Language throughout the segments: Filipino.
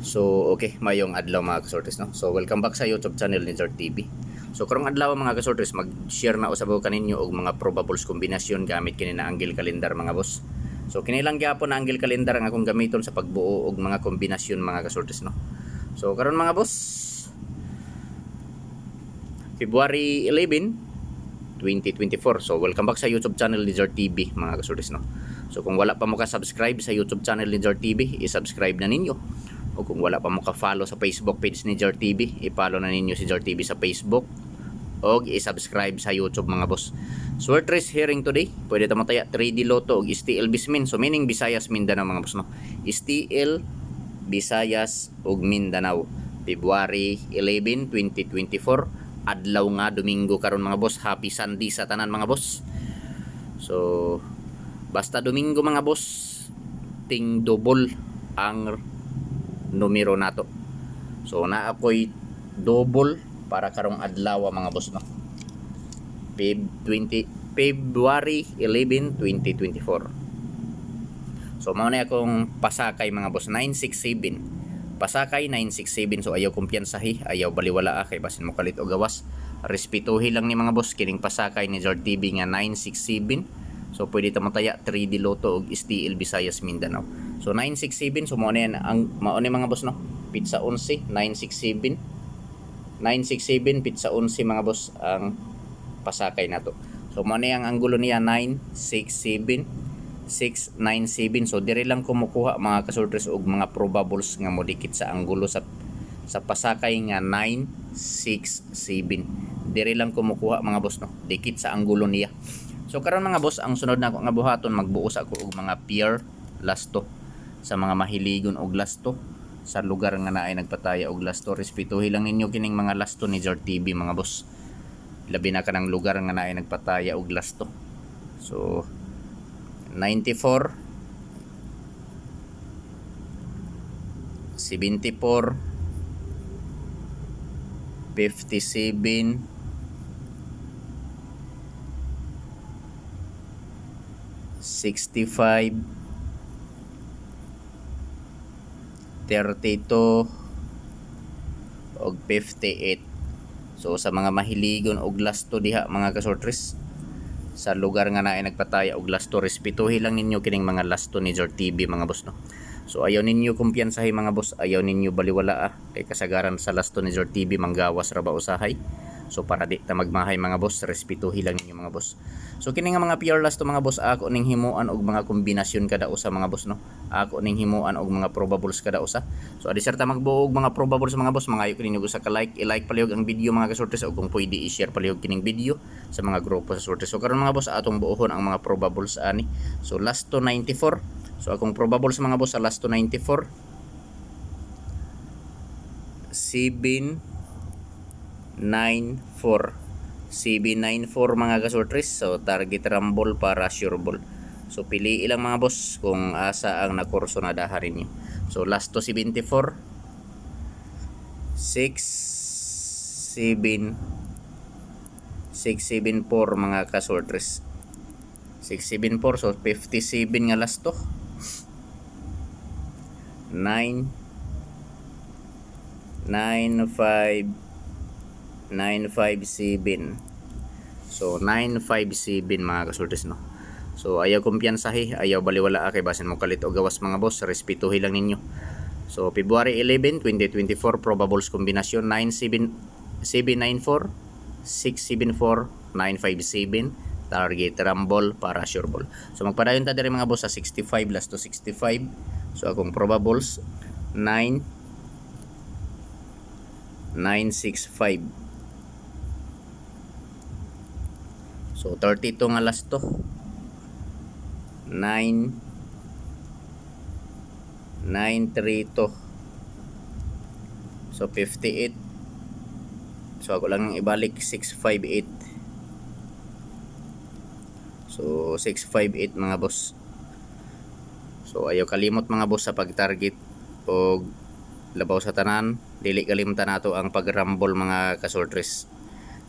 So, okay, mayong adlaw mga kasortes, no? So, welcome back sa YouTube channel ni Zord TV. So, karong adlaw mga kasortes, mag-share na usab ko kaninyo og mga probables kombinasyon gamit kini na angle calendar mga boss. So, kinilang gyapon na angle calendar ang akong gamiton sa pagbuo og mga kombinasyon mga kasortes, no? So, karon mga boss, February 11, 2024. So, welcome back sa YouTube channel ni Zord TV mga kasortes, no? So, kung wala pa mo ka-subscribe sa YouTube channel ni Zord TV, i-subscribe na ninyo. O kung wala pa mo ka-follow sa Facebook page ni Zord TV, i-follow na ninyo si Zord TV sa Facebook o i-subscribe sa YouTube mga boss. Sword race hearing today, pwede ta mataya 3D Lotto o STL Bismin. So meaning Visayas, Mindanao mga boss, no? STL Visayas ug Mindanao. February 11, 2024, adlaw nga Domingo karon mga boss. Happy Sunday sa tanan mga boss. So basta Domingo mga boss, ting double ang numero nato. So na ako'y double para karong adlaw mga boss, no? February 11, 2024. So mao na akong pasakay mga boss, 967. Pasakay 967. So ayaw kumpiyansahi, ayaw baliwala kay basin mo kalit o gawas. Respetuhi lang ni mga boss kining pasakay ni Zord TV nga 967. So pwede ta mataya 3D Lotto og STL Visayas Mindanao. So 967, so mao na ang mao ni mga boss, no? Pizza 11 967. 967 pizza 11 mga boss ang pasakay nato. So mao na ang anggulo niya 967 697. So dire lang kumukuha mga kasortres og mga probables nga modikit sa anggulo sa pasakay nga 967. Dire lang kumukuha mga boss, no? Dikit sa anggulo niya. So karon mga boss, ang sunod na ako nga buhaton, magbuos ako og mga pure lasto sa mga mahiligon og lasto sa lugar nga naay nagpataya og lasto. Respetuhi lang ninyo kining mga lasto ni Zord TV mga boss. Labi na kanang lugar nga naay nagpataya og lasto. So 94 74 57 65 32 og 58. So sa mga mahiligon og lasto diha mga kasortres, sa lugar nga naay nagpataya og lasto, respetuhi lang ninyo kining mga lasto ni Zord TV mga boss, no? So ayaw ninyo kumpiyansahi mga boss, ayaw ninyo baliwala kay kasagaran sa lasto ni Zord TV manggawas ra ba usahay. So para di ta magmahay mga boss, respetuhi lang ninyo mga boss. So kini nga mga pure lasto mga boss, ako ning himuan og mga kombinasyon kada usa mga boss, no? Ako ning himuan og mga probables kada usa. So adi sir ta magbuo og mga probables mga boss, mangayo ko ninyo usa ka like, i-like palihog ang video mga kasortes, o kung pwede i-share palihog kining video sa mga grupo sa sortes. So karon mga boss, atong buohon ang mga probables ani. So last to 94. So akong probables mga boss sa last to 94, 794 mga kasortres. So target rumble para sure ball. So pili ilang mga boss kung asa ang nakurso na daharin niyo. So last to 74 674 mga kasortres. 674, so 57 nga last to 957. So 957 mga kasortes, no? So ayaw kumpiyansahi, ayaw baliwala kay basin mo kalit o gawas mga boss, respetuhi lang ninyo. So February 11, 2024, probables kombinasyon 794 674 957, target rumble para sure ball. So magpadayon ta diri mga boss sa 65 last to 65. So akong probables 965. So 32 nga last to 932. So 58. So ako lang ibalik 658. So 658 mga boss. So ayaw kalimot mga boss sa pag-target og labaw sa tanan. Dili kalimutan nato ang pag-rumble mga kasortres.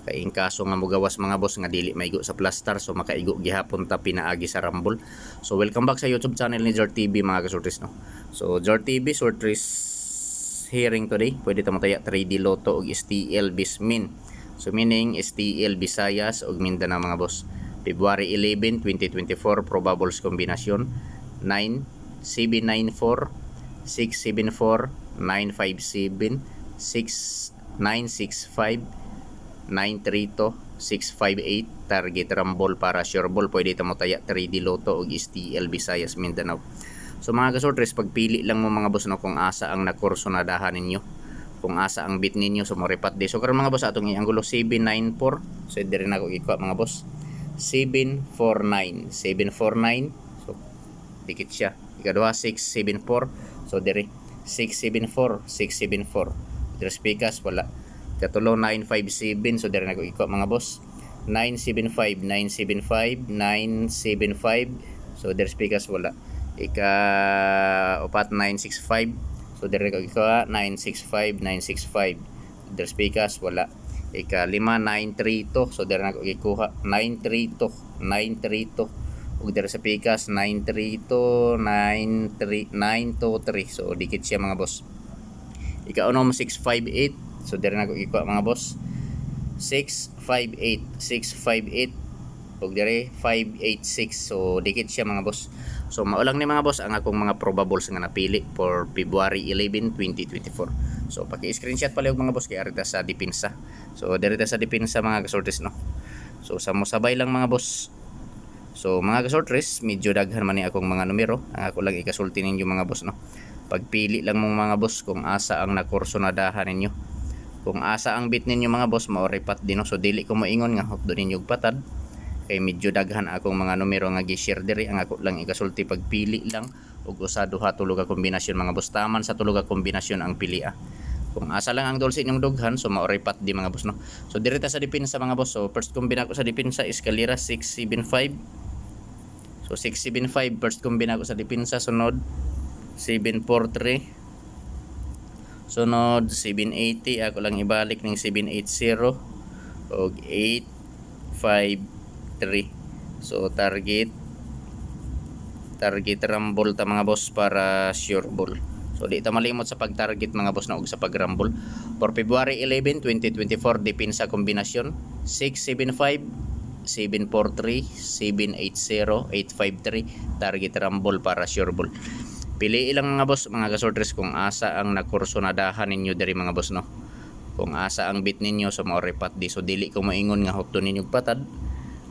Kay in kaso nga mugawas mga boss nga dili maigo sa plaster, so makaigo gihapon ta pinaagi sa rumble. So welcome back sa YouTube channel ni Zord TV mga kasortres, no. So Zord TV Sortres hearing today, pwede ta mo taya 3D Lotto ug STL Bismin. So meaning STL Visayas ug Mindanao mga boss. February 11, 2024 probables kombinasyon 9794, 674, 957, 6965, 932, 658. Target rumble para sure ball, pwede ta mo taya 3D Lotto ug STL Visayas Mindanao. So mga kasortres, pagpili lang mo mga boss no kung asa ang nakurso na dahan ninyo, kung asa ang bit ninyo. So mo repat di. So karon mga boss atong ianggulo 794. So diri na ko ikuha mga boss. 749. 749. So dikit siya. Ikaduha 674. So diri 674, 674. Diri speakers wala. Katulo 957. So diri na ko ikuha mga boss. 975, 975, 975. So diri speakers wala. Upat 965. So dire ko ika 965, 965. Der speakers wala. Ika 5932. So dire na ko ikuha 932, 932. Ug dire sa speakers 932, 923. So dikit siya mga boss. Ika unom 658. So dire na ko ikuha mga boss. 658, 658. Ug dire 586. So dikit siya mga boss. So maulang ni mga boss ang akong mga probables nga napili for February 11, 2024. So paki-screenshot pala yung mga boss kay arita sa depensa. So direta sa depensa mga kasortres no. So samosabay lang mga boss. So mga kasortres, medyo daghan man ni akong mga numero. Ang ako lang ikasulti ninyo mga boss no. Pagpili lang mong mga boss kung asa ang nakurso na dahan ninyo. Kung asa ang bit ninyo mga boss, maoripat din no. So dili ko moingon nga hukdo ninyo patad. Kay medyo daghan akong mga numero nga gi-share diri. Ang ako lang ikasulti pagpili lang ug usa duha tulo ka kombinasyon mga boss. Taman sa tulo ka kombinasyon ang pilia. Kung asa lang ang dulce inyong dughan, so maoripat di mga boss no. So direta sa depensa mga boss. So first kombina ko sa depensa eskalera 675. So 675 first kombina ko sa depensa. Sunod 743. Sunod 780. Ako lang ibalik ng 780 ug 853. So target rumble ta mga boss para sure ball. So di ta malimot sa pag-target mga boss na og sa pag-rumble. For February 11, 2024 depensa kombinasyon 675, 743, 780, 853. Target rumble para sure ball. Pili lang mga boss mga kasortres kung asa ang nakurso na dahan ninyo diri mga boss no. Kung asa ang bit ninyo so maoripat di. So dili ko maingon nga hukto ninyo patad.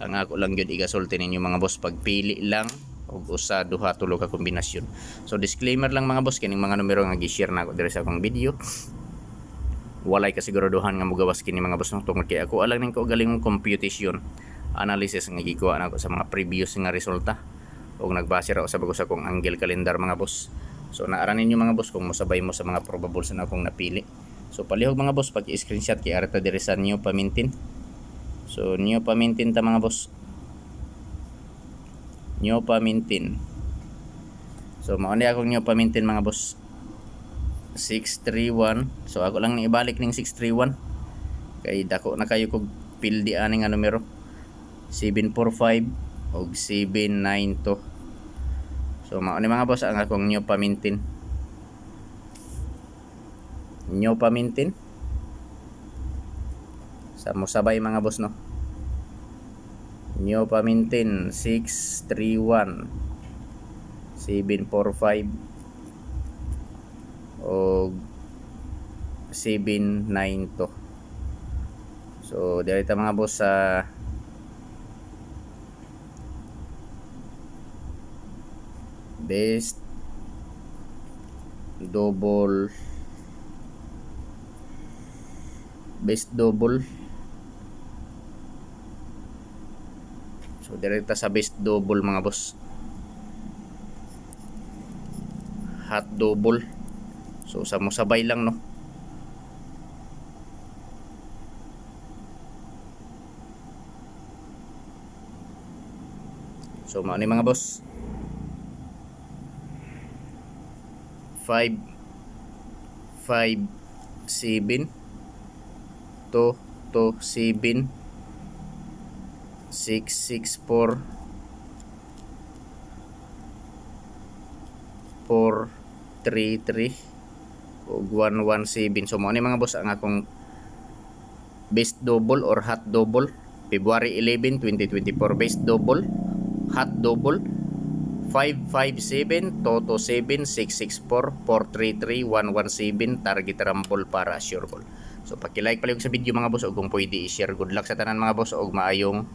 Ang ako lang gyud igasulti ninyo mga boss, pagpili lang og usa duha tulo ka kombinasyon. So disclaimer lang mga boss, kining mga numero nga gi-share nako diri sa akong video, walay kasiguraduhan nga mogawas kini mga boss no, tungod kay ako alang ning kaugaling computation analysis nga gikuha nako sa mga previous nga resulta ug nagbase ra sa bagos akong angle calendar mga boss. So naaran ninyo mga boss kung mosabay mo sa mga probables na akong napili. So palihog mga boss, pag i-screenshot kay arta diri sa new pamintin. So new pamintin ta mga boss. New pamintin. So mao ni akong new pamintin mga boss. 631. So ako lang ni ibalik ning 631. Kay dako na kayo kog pildi ani nga numero. 745 ug 792. So mao ni mga boss ang akong new pamintin. New pamintin. Sa mosabay mga boss no. New pamintin 631, 745 o 792. So direta mga boss sa best double so direkta sa best double mga boss, hot double. So sa musabay lang no. So mao ni mga boss 5 5 7 2 2 7 664 433 ug 117. So mo ni mga boss ang akong best double or hot double February 11, 2024. Best double, hot double 557, Toto 7, 664, 433, 117, target rumble para sure ball. So paki-like pala sa video mga boss ug kung pwede i-share. Good luck sa tanan mga boss ug maayong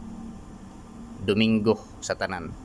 Domingo sa tanan.